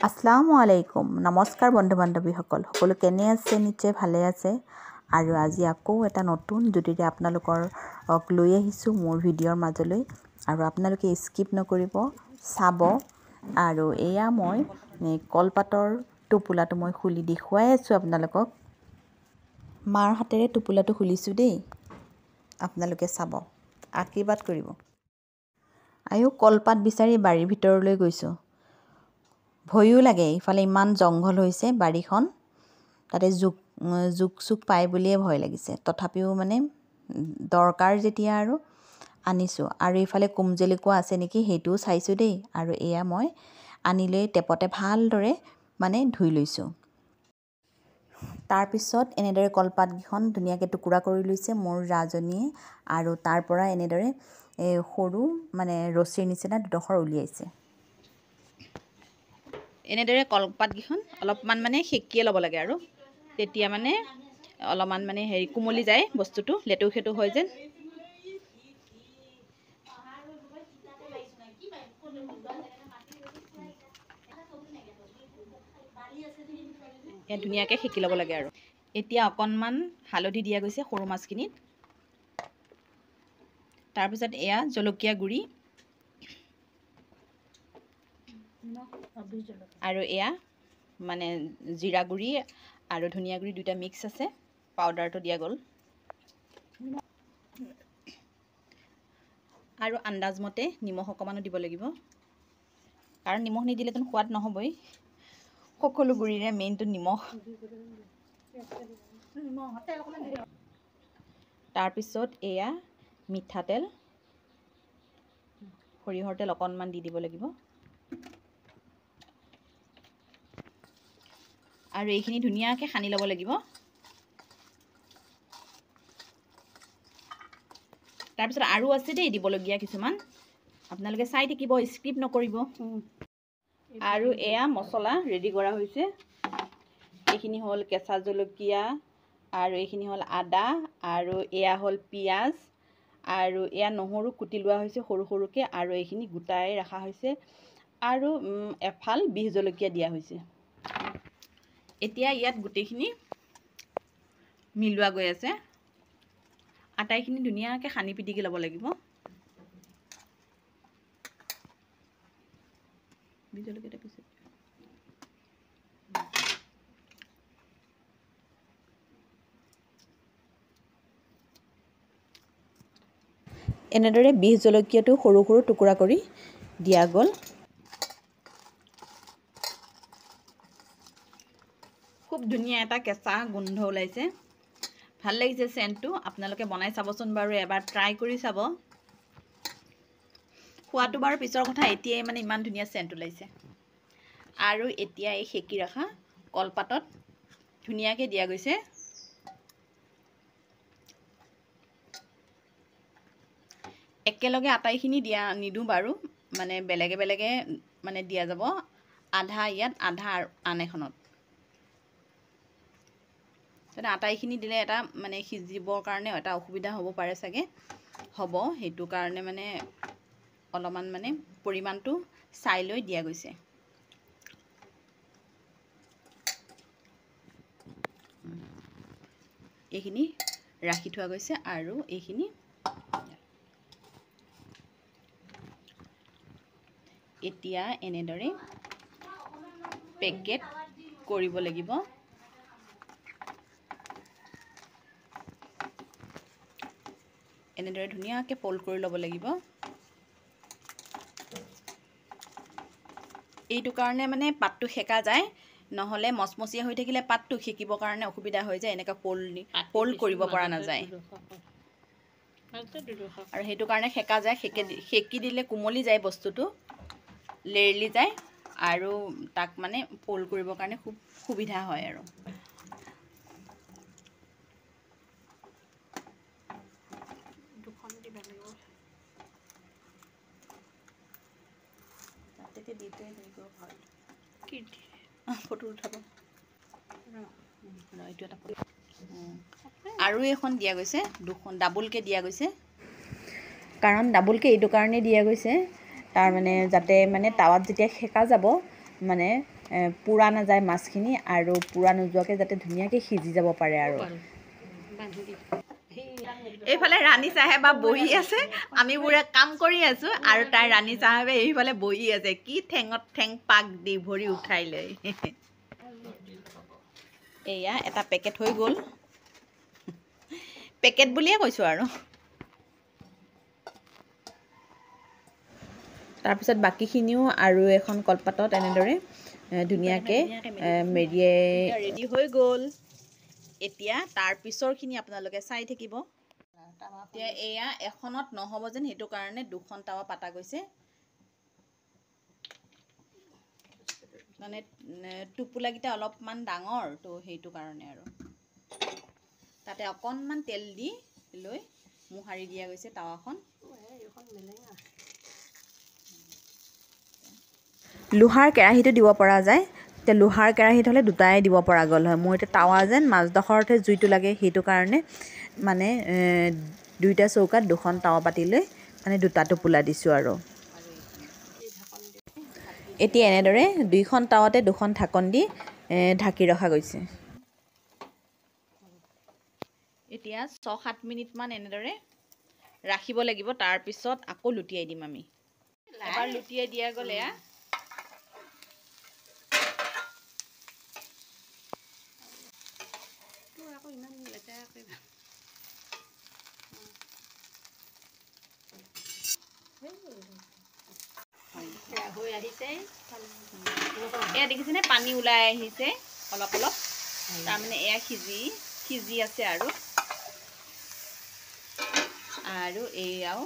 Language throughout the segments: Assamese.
আসসালামু আলাইকুম নমস্কাৰ বন্ধু বান্ধৱীসকল সকলো কেনে আছে নিশ্চয় ভালে আছে আৰু আজি আকৌ এটা নতুন জুটিৰে আপোনালোকৰ লৈ আহিছোঁ মোৰ ভিডিঅ'ৰ মাজলৈ আৰু আপোনালোকে স্কিপ নকৰিব চাব আৰু এয়া মই কলপাতৰ টোপোলাটো মই খুলি দেখুৱাই আছোঁ আপোনালোকক মাৰ হাতেৰে টোপোলাটো খুলিছোঁ দেই আপোনালোকে চাব আশীৰ্বাদ কৰিব আয়ো কলপাত বিচাৰি বাৰীৰ ভিতৰলৈ গৈছোঁ ভয়ো লাগে ইফালে ইমান জংঘল হৈছে বাৰীখন তাতে জুক পাই বুলিয়ে ভয় লাগিছে তথাপিও মানে দৰকাৰ যেতিয়া আৰু আনিছোঁ আৰু ইফালে কুমজেলিকুৱা আছে নেকি সেইটোও চাইছোঁ দেই আৰু এয়া মই আনিলৈ টেপতে ভালদৰে মানে ধুই লৈছোঁ তাৰপিছত এনেদৰে কলপাতকেইখন ধুনীয়াকৈ টুকুৰা কৰি লৈছে মোৰ ৰাজনীয়ে আৰু তাৰ পৰা এনেদৰে সৰু মানে ৰছীৰ নিচিনা দুডোখৰ উলিয়াইছে এনেদৰে কলপাতকেইখন অলপমান মানে সেকিয়ে ল'ব লাগে আৰু তেতিয়া মানে অলপমান মানে হেৰি কোমলি যায় বস্তুটো লেটু খেটু হয় যেন ধুনীয়াকৈ সেকি ল'ব লাগে আৰু এতিয়া অকণমান হালধি দিয়া গৈছে সৰু মাছখিনিত তাৰপিছত এয়া জলকীয়া গুড়ি আৰু এয়া মানে জিৰা গুড়ি আৰু ধনিয়া গুড়ি দুটা মিক্স আছে পাউডাৰটো দিয়া গ'ল আৰু আন্দাজমতে নিমখ অকণমানো দিব লাগিব কাৰণ নিমখ নিদিলেতো সোৱাদ নহ'বই সকলো গুড়িৰে মেইনটো নিমখ তাৰপিছত এয়া মিঠাতেল সৰিয়হৰ তেল অকণমান দি দিব লাগিব আৰু এইখিনি ধুনীয়াকৈ সানি ল'ব লাগিব তাৰপিছত আৰু আছে দেই দিবলগীয়া কিছুমান আপোনালোকে চাই থাকিব স্কিপ নকৰিব আৰু এয়া মছলা ৰেডি কৰা হৈছে এইখিনি হ'ল কেঁচা জলকীয়া আৰু এইখিনি হ'ল আদা আৰু এয়া হ'ল পিঁয়াজ আৰু এয়া নহৰু কুটি লোৱা হৈছে সৰু সৰুকৈ আৰু এইখিনি গোটাই ৰখা হৈছে আৰু এফাল বিহ জলকীয়া দিয়া হৈছে এতিয়া ইয়াত গোটেইখিনি মিলোৱা গৈ আছে আটাইখিনি ধুনীয়াকৈ সানি পিটিকি ল'ব লাগিব বিহ জলকীয়াটা পিছত এনেদৰে বিহ জলকীয়াটো সৰু সৰু টুকুৰা কৰি দিয়া গ'ল খুব ধুনীয়া এটা কেঁচা গোন্ধ ওলাইছে ভাল লাগিছে চেণ্টটো আপোনালোকে বনাই চাবচোন বাৰু এবাৰ ট্ৰাই কৰি চাব খোৱাটো বাৰু পিছৰ কথা এতিয়াই মানে ইমান ধুনীয়া চেণ্ট ওলাইছে আৰু এতিয়া এই সেকি ৰখা কলপাতত ধুনীয়াকৈ দিয়া গৈছে একেলগে আটাইখিনি দিয়া নিদিওঁ বাৰু মানে বেলেগে বেলেগে মানে দিয়া যাব আধা ইয়াত আধা আন এখনত তেনে আটাইখিনি দিলে এটা মানে সিজিবৰ কাৰণে এটা অসুবিধা হ'ব পাৰে চাগে হ'ব সেইটো কাৰণে মানে অলপমান মানে পৰিমাণটো চাই লৈ দিয়া গৈছে এইখিনি ৰাখি থোৱা গৈছে আৰু এইখিনি এতিয়া এনেদৰে পেকেট কৰিব লাগিব এনেদৰে ধুনীয়াকৈ ফল্ড কৰি ল'ব লাগিব এইটো কাৰণে মানে পাতটো সেকা যায় নহ'লে মচমচীয়া হৈ থাকিলে পাতটো সেকিবৰ কাৰণে অসুবিধা হৈ যায় এনেকৈ ফল্ড কৰিব পৰা নাযায় আৰু সেইটো কাৰণে সেকা যায় সেকি দিলে কোমলি যায় বস্তুটো লেৰেলি যায় আৰু তাক মানে ফল্ড কৰিবৰ কাৰণে খুব সুবিধা হয় আৰু ফটো উঠাব এইটো এটা আৰু এখন দিয়া গৈছে দুখন ডাবুলকৈ দিয়া গৈছে কাৰণ ডাবুলকৈ এইটো কাৰণে দিয়া গৈছে তাৰ মানে যাতে মানে টাৱাত যেতিয়া সেকা যাব মানে পুৰা নাযায় মাছখিনি আৰু পুৰা নোযোৱাকৈ যাতে ধুনীয়াকৈ সিজি যাব পাৰে আৰু এইফালে ৰাণী চাহেবা বহি আছে আমিবোৰে কাম কৰি আছো আৰু তাই ৰাণী চাহেবে এইফালে বহি আছে কি ঠেঙত ঠেং পাক দি ভৰি উঠাই লৈ এয়া এটা পেকেট হৈ গ'ল পেকেট বুলিয়ে কৈছোঁ আৰু তাৰপিছত বাকীখিনিও আৰু এখন কলপাতত এনেদৰে ধুনীয়াকৈ মেৰিয়াই ৰেডি হৈ গ'ল এতিয়া তাৰ পিছৰখিনি আপোনালোকে চাই থাকিব এতিয়া এয়া এখনত নহ'ব যেন সেইটো কাৰণে দুখন টাৱা পাতা গৈছে মানে টোপোলাকেইটা অলপমান ডাঙৰ তো সেইটো কাৰণে আৰু তাতে অকণমান তেল দি লৈ মোহাৰি দিয়া গৈছে টাৱাখন লোহাৰ কেৰাহীটো দিব পৰা যায় এতিয়া লোহাৰ কেৰাহীত হ'লে দুটাই দিব পৰা গ'ল হয় মোৰ এতিয়া টাৱা যেন মাজডোখৰতে জুইটো লাগে সেইটো কাৰণে মানে দুইটা চৌকাত দুখন টাৱা পাতি লৈ মানে দুটা টোপোলা দিছোঁ আৰু এতিয়া এনেদৰে দুইখন টাৱাতে দুখন ঢাকন দি ঢাকি ৰখা গৈছে এতিয়া 6-7 মিনিটমান এনেদৰে ৰাখিব লাগিব তাৰপিছত আকৌ লুটিয়াই দিম আমি এবাৰ লুটিয়াই দিয়া গ'লে এয়া দেখিছেনে পানী ওলাই আহিছে অলপ অলপ তাৰমানে এয়া সিজি আছে আৰু এয়াও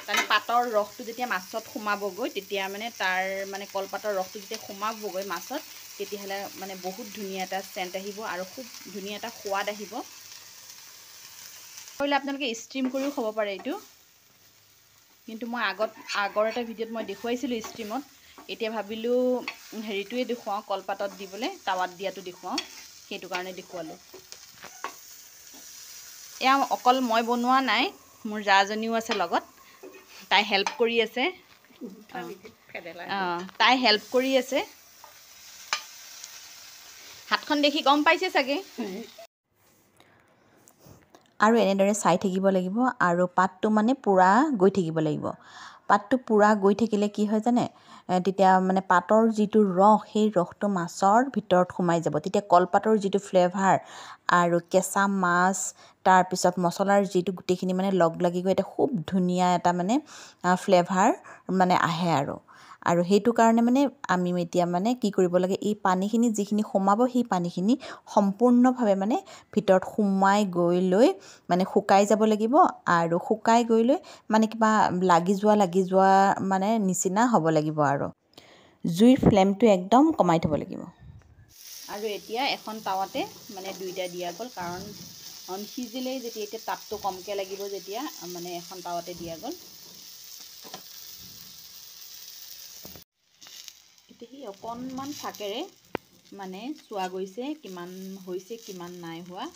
তাৰমানে পাতৰ ৰসটো যেতিয়া মাছত সোমাবগৈ তেতিয়া মানে তাৰ মানে কলপাতৰ ৰসটো যেতিয়া সোমাবগৈ মাছত তেতিয়াহ'লে মানে বহুত ধুনীয়া এটা চেণ্ট আহিব আৰু খুব ধুনীয়া এটা সোৱাদ আহিব কৰিলে আপোনালোকে ষ্ট্ৰিম কৰিও খাব পাৰে এইটো কিন্তু মই আগৰ এটা ভিডিঅ'ত মই দেখুৱাইছিলোঁ ষ্ট্ৰিমত এতিয়া ভাবিলোঁ হেৰিটোৱে দেখুৱাওঁ কলপাতত দিবলৈ টাৱাত দিয়াটো দেখুৱাওঁ সেইটো কাৰণে দেখুৱালোঁ এয়া অকল মই বনোৱা নাই মোৰ জাজনীও আছে লগত তাই হেল্প কৰি আছে তাই হেল্প কৰি আছে হাতখন দেখি গম পাইছে চাগে আৰু এনেদৰে চাই থাকিব লাগিব আৰু পাতটো মানে পুৰা গৈ থাকিব লাগিব পাতটো পুৰা গৈ থাকিলে কি হয় জানে তেতিয়া মানে পাতৰ যিটো ৰস সেই ৰসটো মাছৰ ভিতৰত সোমাই যাব তেতিয়া কলপাতৰ যিটো ফ্লেভাৰ আৰু কেঁচা মাছ তাৰপিছত মছলাৰ যিটো গোটেইখিনি মানে লগ লাগি গৈ এটা খুব ধুনীয়া এটা মানে ফ্লেভাৰ মানে আহে আৰু সেইটো কাৰণে মানে আমি এতিয়া মানে কি কৰিব লাগে এই পানীখিনি যিখিনি সোমাব সেই পানীখিনি সম্পূৰ্ণভাৱে মানে ভিতৰত সোমাই গৈ লৈ মানে শুকাই যাব লাগিব আৰু শুকাই গৈ লৈ মানে কিবা লাগি যোৱা মানে নিচিনা হ'ব লাগিব আৰু জুইৰ ফ্লেমটো একদম কমাই থ'ব লাগিব আৰু এতিয়া এখন টাৱাতে মানে দুইটা দিয়া গ'ল কাৰণ সিজিলেই যেতিয়া এতিয়া তাপটো কমকৈ লাগিব যেতিয়া মানে এখন টাৱাতে দিয়া গ'ল এতিয়া সি অকণমান ফাকেৰে মানে চোৱা গৈছে কিমান হৈছে কিমান নাই হোৱা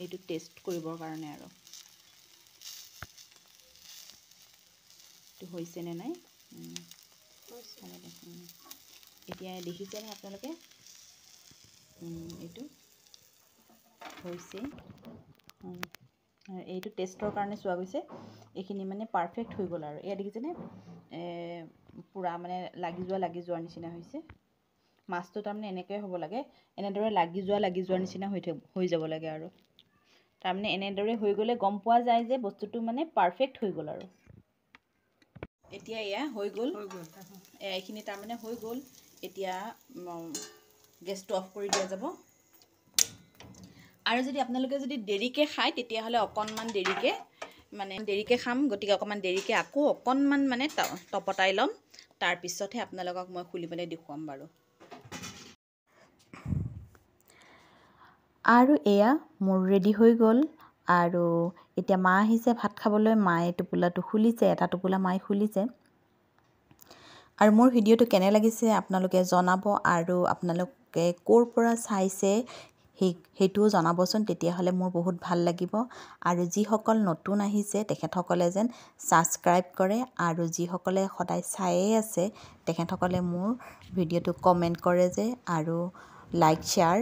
এইটো টেষ্ট কৰিবৰ কাৰণে আৰু এইটো হৈছেনে নাই এতিয়া দেখিছেনে আপোনালোকে এইটো হৈছে এইটো টেষ্টৰ কাৰণে চোৱা গৈছে এইখিনি মানে পাৰফেক্ট হৈ গ'ল আৰু এয়া দেখিছেনে পূৰা মানে লাগি যোৱাৰ নিচিনা হৈছে মাছটো তাৰমানে এনেকৈয়ে হ'ব লাগে এনেদৰে লাগি যোৱাৰ নিচিনা হৈ যাব লাগে আৰু তাৰমানে এনেদৰে হৈ গ'লে গম পোৱা যায় যে বস্তুটো মানে পাৰফেক্ট হৈ গ'ল আৰু এতিয়া এয়া হৈ গ'ল এইখিনি তাৰমানে হৈ গ'ল এতিয়া গেছটো অফ কৰি দিয়া যাব আৰু যদি আপোনালোকে যদি দেৰিকৈ খায় তেতিয়াহ'লে অকণমান দেৰিকৈ খাম গতিকে অকণমান দেৰিকৈ আকৌ অকণমান মানে তপতাই ল'ম তাৰপিছতহে আপোনালোকক মই খুলি পেলাই দেখুৱাম বাৰু আৰু এয়া মোৰ ৰেডি হৈ গ'ল আৰু এতিয়া মা আহিছে ভাত খাবলৈ মায়ে টোপোলাটো খুলিছে এটা টোপোলা মায়ে খুলিছে আৰু মোৰ ভিডিঅ'টো কেনে লাগিছে আপোনালোকে জনাব আৰু আপোনালোকে ক'ৰ পৰা চাইছে সেইটোও জনাবচোন, তেতিয়াহ'লে মোৰ বহুত ভাল লাগিব। আৰু যিসকল নতুন আহিছে তেখেতসকলে যেন ছাবস্ক্ৰাইব কৰে, আৰু যিসকলে সদায় চায়ে আছে তেখেতসকলে মোৰ ভিডিঅ'টো কমেণ্ট কৰে যে, আৰু লাইক শ্বেয়াৰ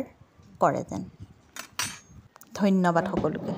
কৰে যেন। ধন্যবাদ সকলোকে।